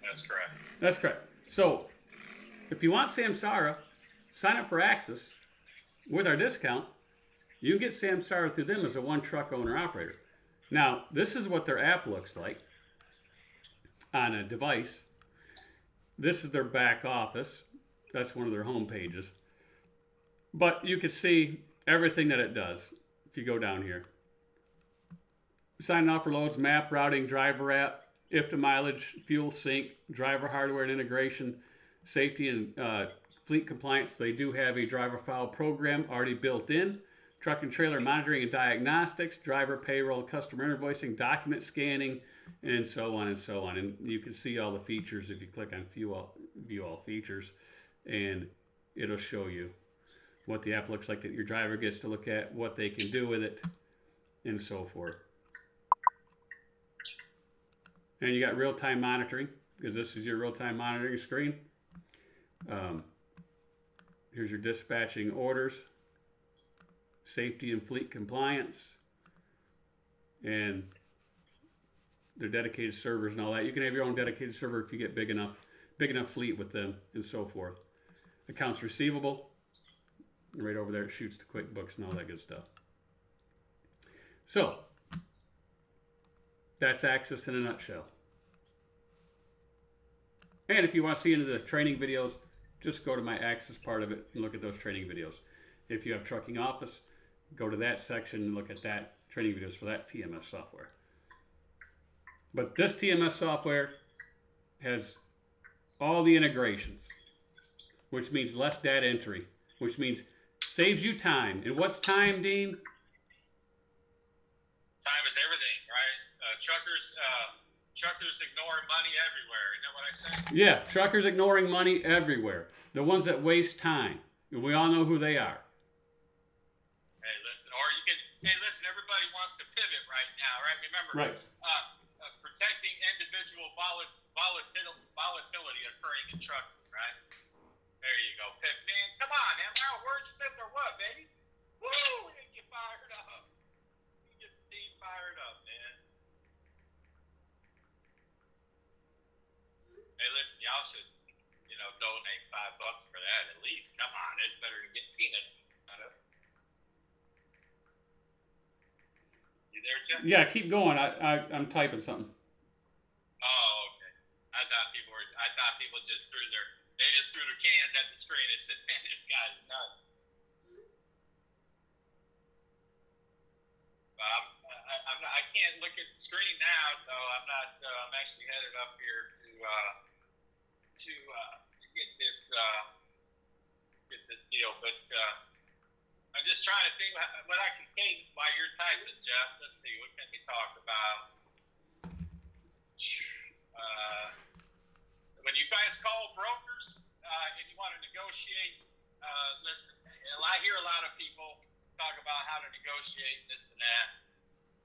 That's correct. That's correct. So if you want Samsara, sign up for Axis with our discount. You can get Samsara through them as a one truck owner operator. Now, this is what their app looks like on a device. This is their back office. That's one of their home pages. But you can see everything that it does if you go down here. Sign and offer loads, map, routing, driver app, IFTA mileage, fuel sync, driver hardware and integration, safety and fleet compliance. They do have a driver file program already built in. Truck and trailer monitoring and diagnostics, driver payroll, customer invoicing, document scanning, and so on and so on. And you can see all the features if you click on view all features, and it'll show you what the app looks like that your driver gets to look at, what they can do with it, and so forth. And you got real-time monitoring, because this is your real-time monitoring screen. Here's your dispatching orders, safety and fleet compliance, and their dedicated servers and all that. You can have your own dedicated server if you get big enough fleet with them, and so forth. Accounts receivable. Right over there, it shoots to QuickBooks and all that good stuff. So, that's Axis in a nutshell. And if you want to see into the training videos, just go to my Axis part of it and look at those training videos. If you have Trucking Office, go to that section and look at that training videos for that TMS software. But this TMS software has all the integrations, which means less data entry, which means saves you time. And what's time, Dean? Time is everything, right? Truckers ignoring money everywhere. Isn't that what I say? Yeah, truckers ignoring money everywhere. The ones that waste time. And we all know who they are. Hey, listen, everybody wants to pivot right now, right? Remember, right. Protecting individual volatility occurring in trucking, right? There you go. Pivot. Man, come on, man. Am I a wordsmith or what, baby? Woo! We get fired up. We get the team fired up, man. Hey, listen, y'all should, donate $5 for that at least. Come on, it's better to get penis out of. You there, Jeff? Yeah, keep going. I'm typing something. Oh, okay. I thought people just threw their cans at the screen and said, "Man, this guy's nuts." I can't look at the screen now, so I'm not. I'm actually headed up here to get this deal, but I'm just trying to think what I can say while you're typing, Jeff. Let's see, what can we talk about? When you guys call brokers and you want to negotiate, listen, I hear a lot of people talk about how to negotiate this and that.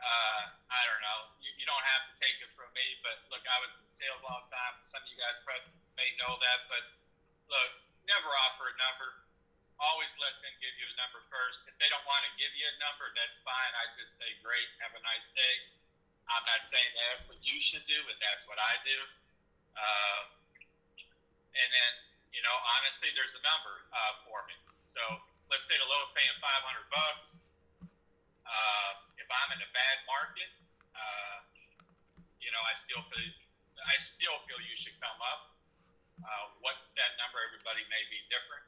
I don't know. You don't have to take it from me, but look, I was in sales a long time. Some of you guys probably may know that, but look, never offer a number. Always let them give you a number first. If they don't want to give you a number, that's fine. I just say, great, have a nice day. I'm not saying that's what you should do, but that's what I do. And then, honestly, there's a number for me. So let's say the lowest paying $500. If I'm in a bad market, I still feel you should come up. What's that number? Everybody may be different.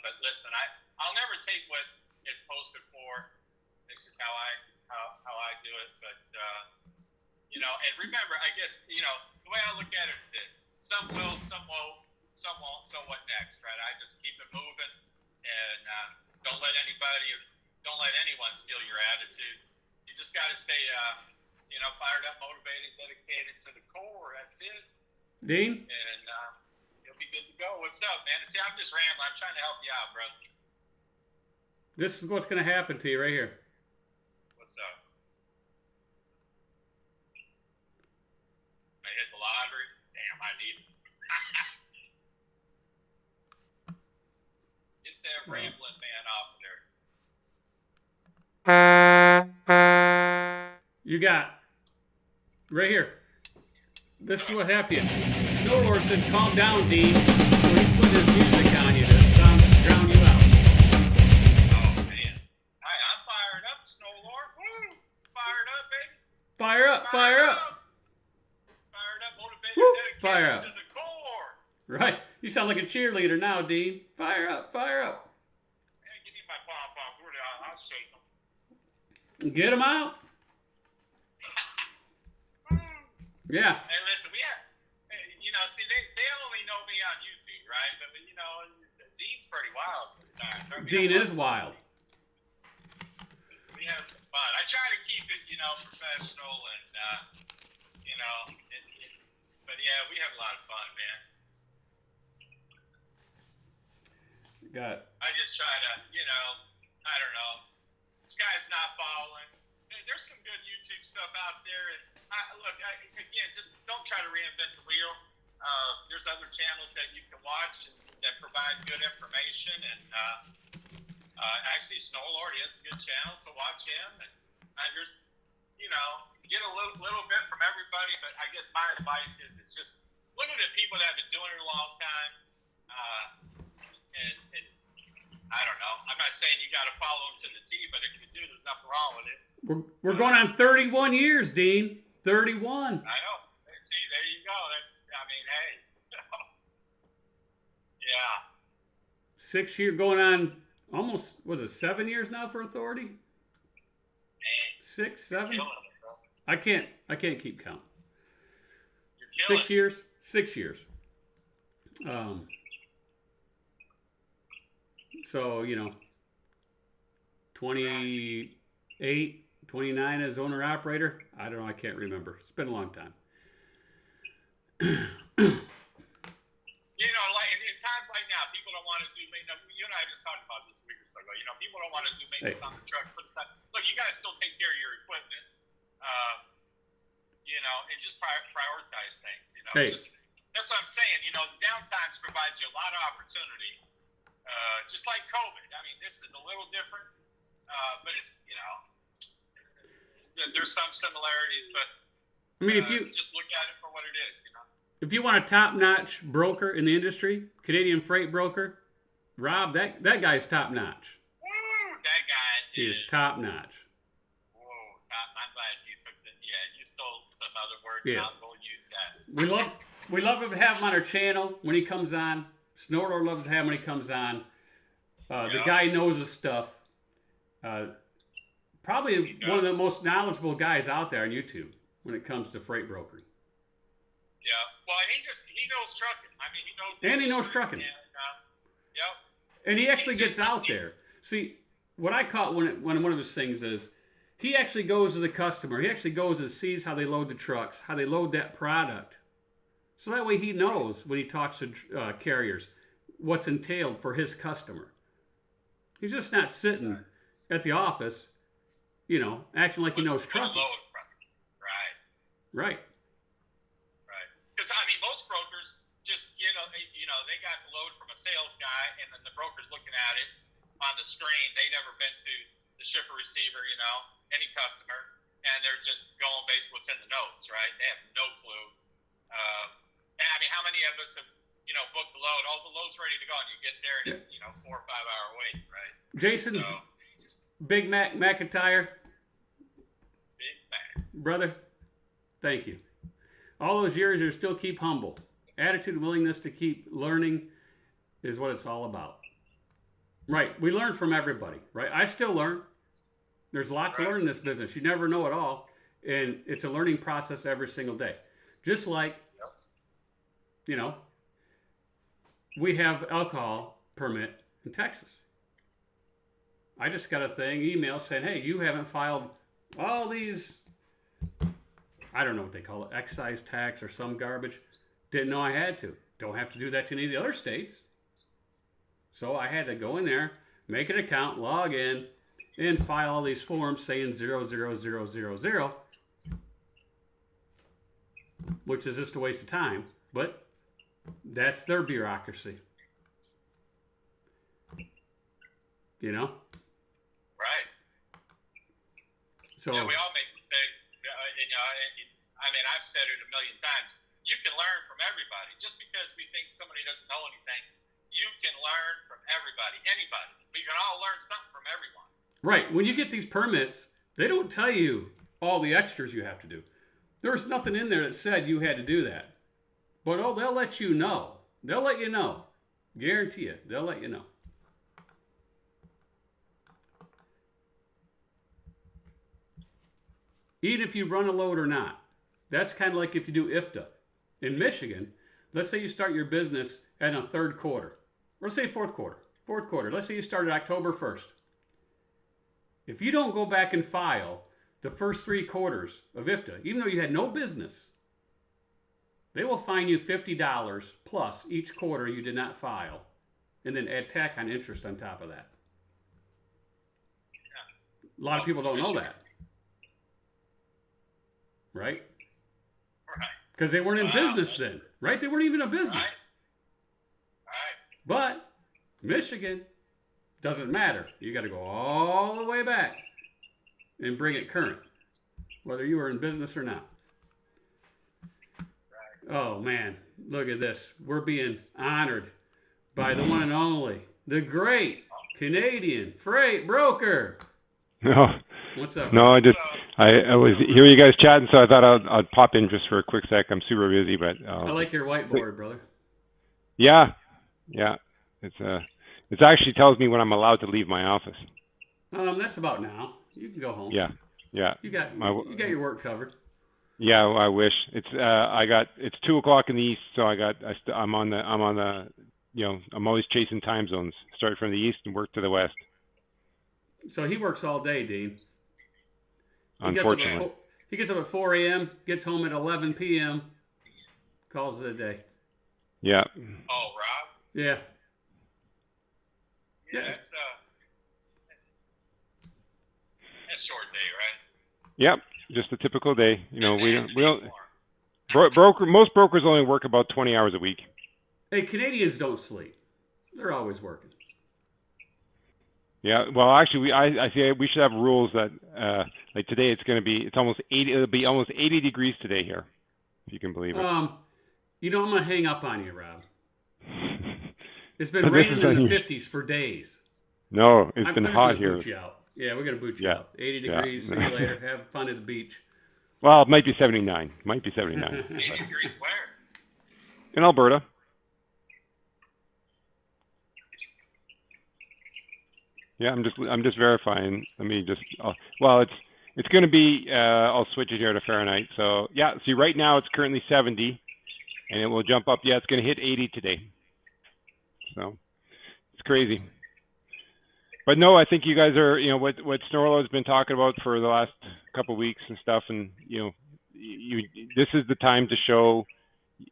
But listen, I'll never take what it's posted for. This is how I do it. But and remember, I guess the way I look at it is this: some will, some won't, some won't. So what next, right? I just keep it moving, and don't let anyone steal your attitude. You just got to stay, fired up, motivated, dedicated to the core. That's it. Dean? And you'll be good to go. What's up, man? See, I'm just rambling. I'm trying to help you out, brother. This is what's going to happen to you right here. What's up? I hit the lottery. Damn, I need it. Get that rambling man off of there. You got right here. This is what happened. Snow Lord said, "Calm down, Dean." So he's putting his music on you to drown you out. Oh man, I'm fired up, Snow Lord. Woo! Fired up, baby. Fire up! Fire up! Fired up, motivated, Woo! dedicated Fire up! to the core. Right. You sound like a cheerleader now, Dean. Fire up! Fire up! Man, give me my pom-poms. Where they are? I'll shake them. Get them out. Yeah. Hey, listen, see, they only know me on YouTube, right? But Dean's pretty wild sometimes. Dean is wild. We have some fun. I try to keep it, professional and, but yeah, we have a lot of fun, man. I just try to, I don't know. The sky's not falling. There's some good YouTube stuff out there. And again, just don't try to reinvent the wheel. There's other channels that you can watch and that provide good information. And actually, Snow Lord, he has a good channel, so watch him. And there's, get a little bit from everybody. But I guess my advice is it's just look at the people that have been doing it a long time. And I don't know. I'm not saying you got to follow them to the T, but if you do, there's nothing wrong with it. We're going on 31 years, Dean. 31. I know. See, there you go. Hey. Yeah. 6 years going on almost, was it 7 years now for authority? Man. 6, 7? You're killing it, bro. I can't keep count. You're killing 6 years. 6 years. So, 28, 29 as owner-operator. I don't know. I can't remember. It's been a long time. In times like now, people don't want to do maintenance. You and I just talked about this a week or so ago. People don't want to do maintenance on the truck. Put aside. Look, you got to still take care of your equipment. And just prioritize things. That's what I'm saying. The downtimes provide you a lot of opportunity. Just like COVID. This is a little different, but it's there's some similarities, but if you just look at it for what it is, If you want a top-notch broker in the industry, Canadian freight broker, Rob, that guy's top-notch. Woo, that guy He is top-notch. Whoa, I'm glad you took the. Yeah, you stole some other words. Yeah. I'll use that. We love to have him on our channel when he comes on. Snorler loves to have him when he comes on. The guy knows his stuff. Probably one of the most knowledgeable guys out there on YouTube when it comes to freight brokering. Yeah, well, he knows trucking. He knows trucking. Yep. And he actually gets out there. See, what I caught when one of his things is he actually goes to the customer. He actually goes and sees how they load the trucks, how they load that product. So that way he knows when he talks to carriers what's entailed for his customer. He's just not sitting at the office, acting like he knows trucking. Right. Because most brokers just they got the load from a sales guy, and then the broker's looking at it on the screen. They never been to the shipper receiver, any customer, and they're just going based what's in the notes, right? They have no clue. How many of us have booked the load? Oh, the load's ready to go, and you get there, and it's 4 or 5 hour wait, right? Jason, Big Mac McIntyre, Big Mac brother, thank you. All those years, you still keep humble. Attitude and willingness to keep learning is what it's all about. Right. We learn from everybody, right? I still learn. There's a lot to learn in this business. You never know it all. And it's a learning process every single day. Just like, you know, we have alcohol permit in Texas. I just got a email saying, hey, you haven't filed all these, I don't know what they call it, excise tax or some garbage. Didn't know I had to. Don't have to do that to any of the other states. So I had to go in there, make an account, log in, and file all these forms saying 00000, which is just a waste of time. But that's their bureaucracy. You know? Right. So yeah, we all make mistakes. I mean, I've said it a million times. You can learn from everybody. Just because we think somebody doesn't know anything, you can learn from everybody, anybody. We can all learn something from everyone. Right. When you get these permits, they don't tell you all the extras you have to do. There was nothing in there that said you had to do that. But, they'll let you know. They'll let you know. Guarantee it. They'll let you know. Even if you run a load or not. That's kind of like if you do IFTA. In Michigan, let's say you start your business in a third quarter. Let's say fourth quarter. Let's say you started October 1st. If you don't go back and file the first 3 quarters of IFTA, even though you had no business, they will fine you $50 plus each quarter you did not file, and then add tax on interest on top of that. A lot of people don't know that. Right? Because they weren't in business then, right? They weren't even in business. Right. But Michigan doesn't matter. You got to go all the way back and bring it current, whether you were in business or not. Right. Oh man, look at this. We're being honored by the one and only, the great Canadian freight broker. No. What's up? No, I was hearing you guys chatting, so I thought I'd pop in just for a quick sec. I'm super busy, but I like your whiteboard, brother. Yeah. It actually tells me when I'm allowed to leave my office. That's about now. You can go home. Yeah. You got your work covered. Yeah, I wish. It's 2:00 in the east, so I'm always chasing time zones. Start from the east and work to the west. So he works all day, Dean. Unfortunately. He gets up at 4 a.m., gets home at 11 p.m., calls it a day. Yeah. Oh, Rob? Yeah. Yeah, that's a short day, right? Yep, just a typical day. We don't most brokers only work about 20 hours a week. Hey, Canadians don't sleep. They're always working. Yeah, well, actually, I see we should have rules that like today it's almost 80. It'll be almost 80 degrees today here, if you can believe it. I'm gonna hang up on you, Rob. It's been raining in the 50s for days. No, it's been hot here. Boot you out. Yeah, we're gonna boot you out. 80 degrees. See you later. Have fun at the beach. Well, it might be 79. 80 degrees where? In Alberta. Yeah, I'm just verifying. Let me just. It's going to be. I'll switch it here to Fahrenheit. So yeah, see, right now it's currently 70, and it will jump up. Yeah, it's going to hit 80 today. So it's crazy. But no, I think you guys are. What Snorlo's been talking about for the last couple of weeks and stuff, and this is the time to show.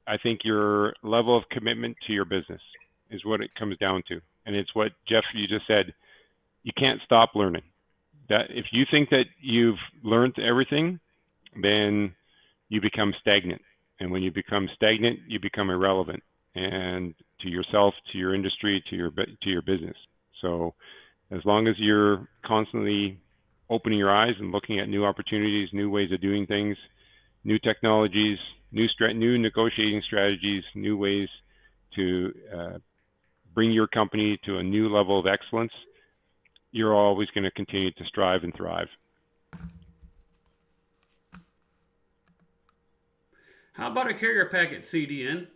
I think your level of commitment to your business is what it comes down to, and it's what Jeff you just said. You can't stop learning. That if you think that you've learned everything, then you become stagnant. And when you become stagnant, you become irrelevant, and to yourself, to your industry, to your business. So, as long as you're constantly opening your eyes and looking at new opportunities, new ways of doing things, new technologies, new negotiating strategies, new ways to bring your company to a new level of excellence, you're always going to continue to strive and thrive. How about a carrier packet, CDN?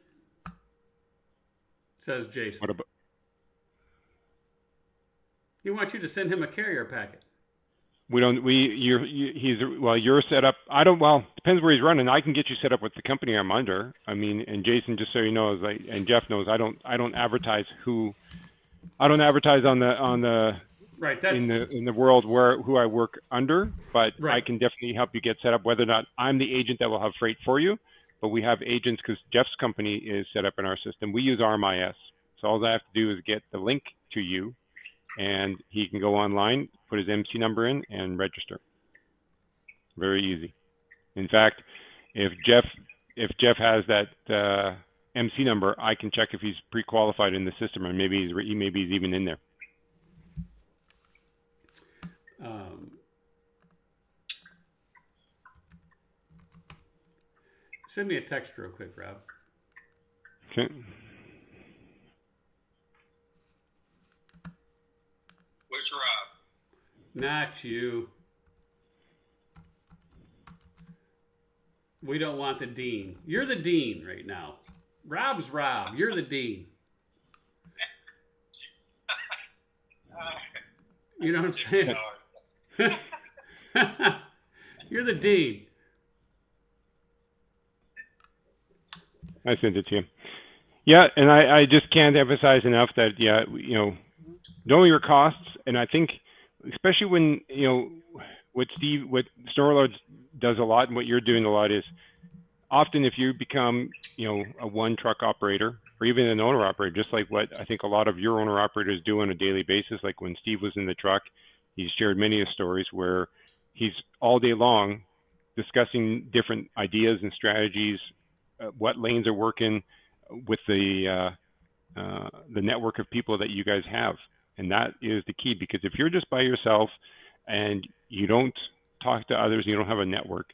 Says Jason. What about? He wants you to send him a carrier packet. We don't. You're set up. I don't. Well, depends where he's running. I can get you set up with the company I'm under. I mean, and Jason, just so you know, and Jeff knows, I don't advertise who. I don't advertise on the Right. That's in the world who I work under, but right. I can definitely help you get set up. Whether or not I'm the agent that will have freight for you, but we have agents because Jeff's company is set up in our system. We use RMIS, so all I have to do is get the link to you, and he can go online, put his MC number in, and register. Very easy. In fact, if Jeff has that MC number, I can check if he's pre-qualified in the system, and maybe he's even in there. Send me a text real quick, Rob. Okay. Which Rob? Not you. We don't want the dean. You're the dean right now. Rob's Rob. You're the dean. You know what I'm saying? You're the dean. I sent it to you. Yeah, and I just can't emphasize enough that, knowing your costs, and I think, especially when, what Snorlord does a lot and what you're doing a lot is, often if you become, a one truck operator or even an owner operator, just like what I think a lot of your owner operators do on a daily basis, like when Steve was in the truck, he's shared many stories where he's all day long discussing different ideas and strategies, what lanes are working with the network of people that you guys have. And that is the key, because if you're just by yourself and you don't talk to others, you don't have a network,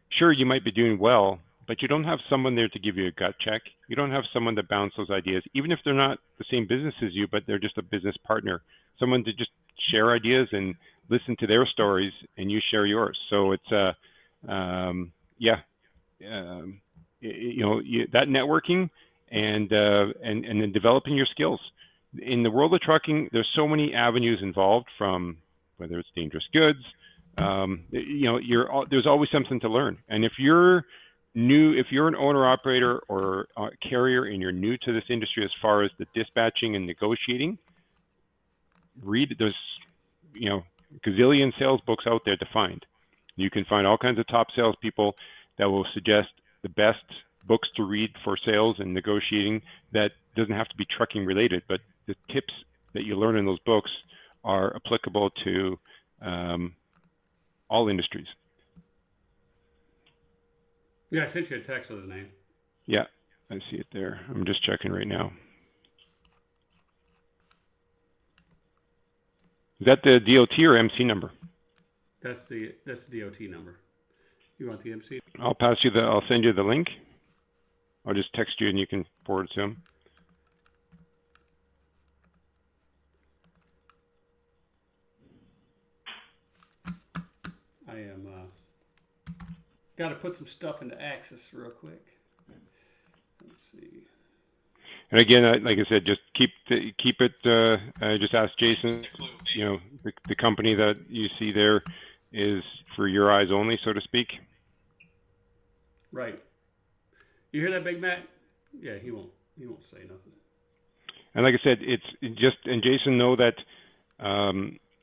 sure, you might be doing well, but you don't have someone there to give you a gut check. You don't have someone to bounce those ideas, even if they're not the same business as you, but they're just a business partner, someone to just share ideas and listen to their stories and you share yours. So it's, that networking and then developing your skills. In the world of trucking, there's so many avenues involved, from whether it's dangerous goods, there's always something to learn. And if you're an owner operator or a carrier and you're new to this industry as far as the dispatching and negotiating, there's gazillion sales books out there to find. You can find all kinds of top salespeople that will suggest the best books to read for sales and negotiating. That doesn't have to be trucking related, but the tips that you learn in those books are applicable to all industries. Yeah, I sent you a text with his name. Yeah, I see it there. I'm just checking right now. Is that the DOT or MC number? That's the DOT number. You want the MC? I'll send you the link. I'll just text you and you can forward it to him. I am got to put some stuff into Axis real quick. Let's see. And again, like I said, just keep it. Just ask Jason. The company that you see there is for your eyes only, so to speak. Right. You hear that, Big Mac? Yeah, he won't say nothing. And like I said, and Jason know that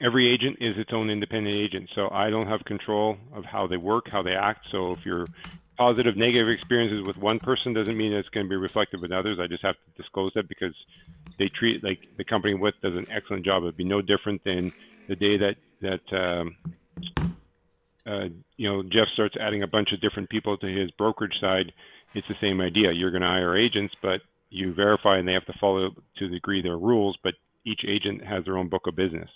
every agent is its own independent agent. So I don't have control of how they work, how they act. So if you're positive, negative experiences with one person doesn't mean it's going to be reflected with others. I just have to disclose that because they treat, like the company with does an excellent job. It'd be no different than the day that Jeff starts adding a bunch of different people to his brokerage side. It's the same idea. You're going to hire agents, but you verify and they have to follow to the degree their rules, but each agent has their own book of business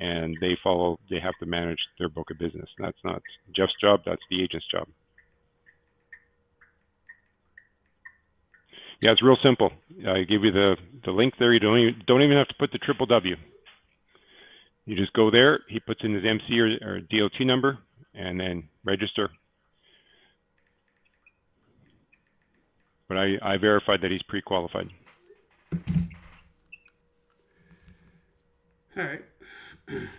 and they have to manage their book of business. That's not Jeff's job. That's the agent's job. Yeah, it's real simple. I give you the link there. You don't even have to put the www. You just go there. He puts in his MC or DOT number and then register. but I verified that he's pre-qualified. All right.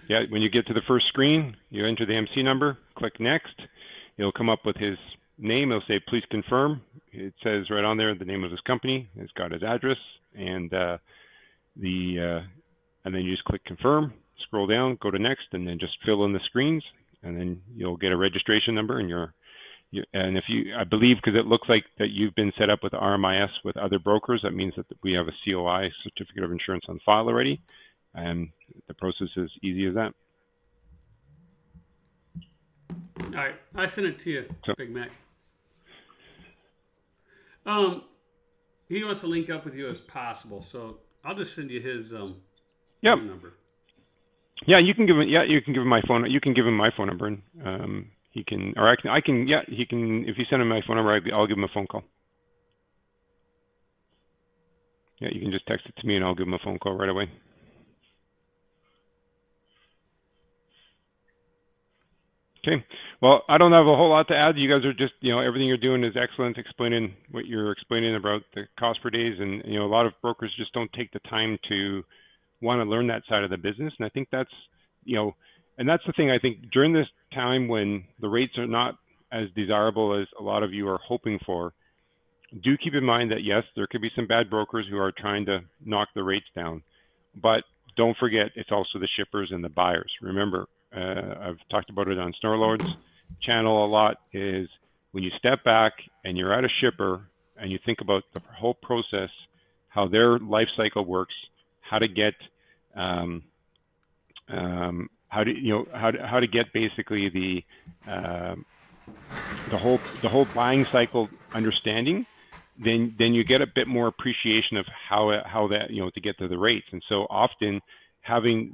Yeah, when you get to the first screen, you enter the MC number, click next. It'll come up with his name. It'll say, please confirm. It says right on there the name of his company. It's got his address, and and then you just click confirm, scroll down, go to next, and then just fill in the screens, and then you'll get a registration number, and and if you, I believe, because it looks like that you've been set up with RMIS with other brokers, that means that we have a COI, certificate of insurance, on file already, and the process is easy as that. All right, I sent it to you, So, Big Mac. He wants to link up with you as possible, so I'll just send you his phone number. Yeah, you can give him. Yeah, you can give him my phone. You can give him my phone number, and he can, or I can. Yeah, he can. If you send him my phone number, I'll give him a phone call. Yeah, you can just text it to me, and I'll give him a phone call right away. Okay. Well, I don't have a whole lot to add. You guys are just, everything you're doing is excellent, explaining what you're explaining about the cost per days. And, a lot of brokers just don't take the time to want to learn that side of the business. And I think that's, and that's the thing. I think during this time when the rates are not as desirable as a lot of you are hoping for, do keep in mind that, yes, there could be some bad brokers who are trying to knock the rates down. But don't forget, it's also the shippers and the buyers. Remember, I've talked about it on Snorlord's channel a lot, is when you step back and you're at a shipper and you think about the whole process, how their life cycle works, how to get how to get basically the whole buying cycle understanding, then you get a bit more appreciation of how that, to get to the rates. And so often having,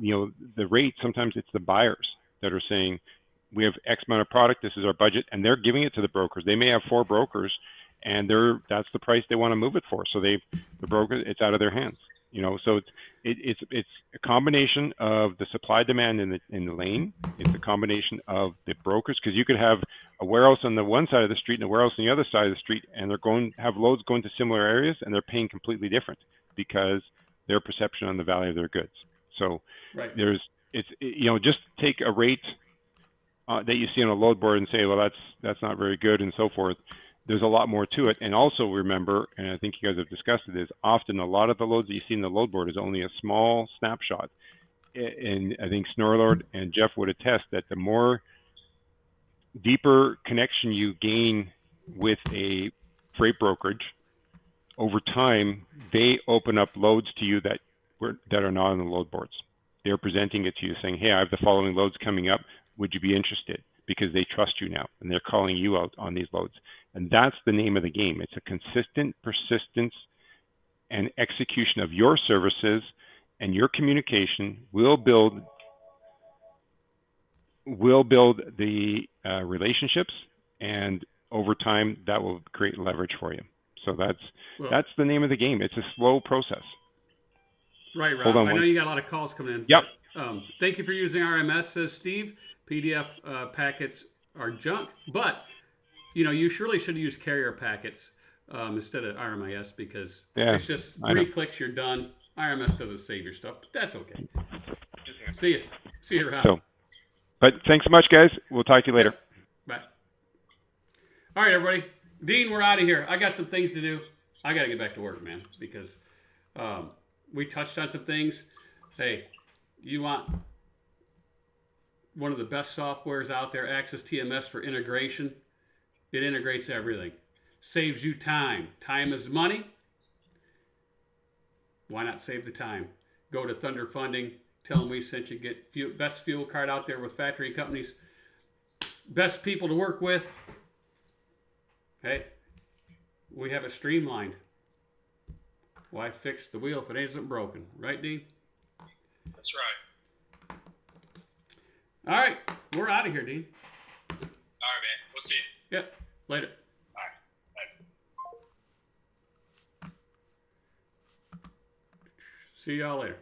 the rate, sometimes it's the buyers that are saying, we have X amount of product, this is our budget, and they're giving it to the brokers. They may have 4 brokers, and that's the price they want to move it for. So the broker, it's out of their hands. So it's a combination of the supply demand in the lane. It's a combination of the brokers, because you could have a warehouse on the one side of the street and a warehouse on the other side of the street, and they're going to have loads going to similar areas, and they're paying completely different because their perception on the value of their goods. So right. Just take a rate that you see on a load board and say, well, that's not very good, and so forth. There's a lot more to it. And also remember, and I think you guys have discussed it, is often a lot of the loads that you see in the load board is only a small snapshot. And I think Snorlord and Jeff would attest that the more deeper connection you gain with a freight brokerage, over time, they open up loads to you that are not on the load boards. They're presenting it to you saying, hey, I have the following loads coming up. Would you be interested? Because they trust you now, and they're calling you out on these loads. And that's the name of the game. It's a consistent persistence and execution of your services, and your communication will build the relationships, and over time that will create leverage for you. So that's the name of the game. It's a slow process. Right, Rob. I know you got a lot of calls coming in. Yep. But, thank you for using RMS, says Steve. PDF packets are junk, but you surely should use carrier packets instead of RMIS, because it's just 3 clicks, you're done. RMS doesn't save your stuff, but that's okay. See you, Rob. But thanks so much, guys. We'll talk to you later. Bye. All right, everybody. Dean, we're out of here. I got some things to do. I got to get back to work, man, because we touched on some things. Hey, you want one of the best softwares out there, AXISTMS for integration. It integrates everything. Saves you time. Time is money. Why not save the time? Go to Thunder Funding. Tell them we sent you. Get best fuel card out there with factory companies. Best people to work with. Hey, we have it streamlined. Why fix the wheel if it isn't broken? Right, Dean? That's right. All right. We're out of here, Dean. All right, man. We'll see you. Yep. Later. All right. Bye. See y'all later.